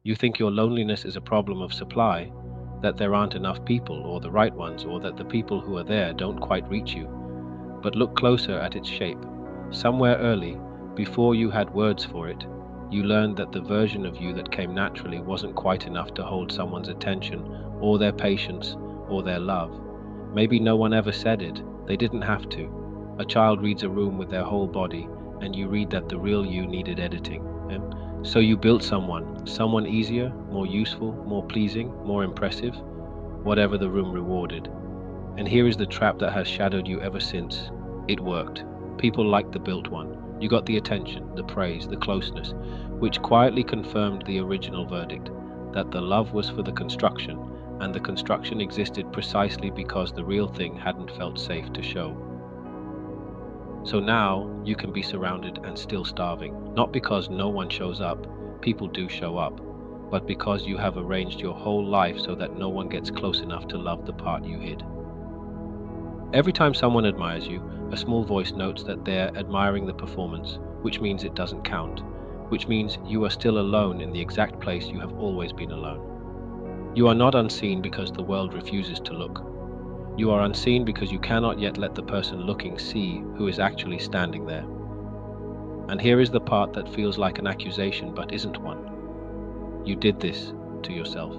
You think your loneliness is a problem of supply, that there aren't enough people, or the right ones, or that the people who are there don't quite reach you. But look closer at its shape. Somewhere early, before you had words for it, you learned that the version of you that came naturally wasn't quite enough to hold someone's attention, or their patience, or their love. Maybe no one ever said it, they didn't have to. A child reads a room with their whole body, and you read that the real you needed editing. So you built someone easier, more useful, more pleasing, more impressive, whatever the room rewarded. And here is the trap that has shadowed you ever since. It worked. People liked the built one. You got the attention, the praise, the closeness, which quietly confirmed the original verdict, that the love was for the construction, and the construction existed precisely because the real thing hadn't felt safe to show. So now you can be surrounded and still starving, not because no one shows up, people do show up, but because you have arranged your whole life so that no one gets close enough to love the part you hid. Every time someone admires you, a small voice notes that they're admiring the performance, which means it doesn't count, which means you are still alone in the exact place you have always been alone. You are not unseen because the world refuses to look. You are unseen because you cannot yet let the person looking see who is actually standing there. And here is the part that feels like an accusation but isn't one. You did this to yourself.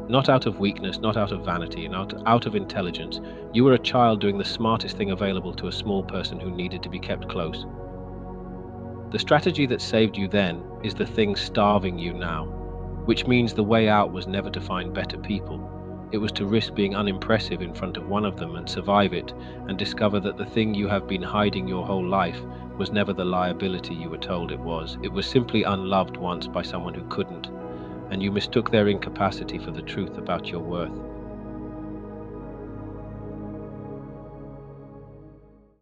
Not out of weakness, not out of vanity, and out of intelligence. You were a child doing the smartest thing available to a small person who needed to be kept close. The strategy that saved you then is the thing starving you now, which means the way out was never to find better people. It was to risk being unimpressive in front of one of them and survive it, and discover that the thing you have been hiding your whole life was never the liability you were told it was. It was simply unloved once by someone who couldn't, and you mistook their incapacity for the truth about your worth.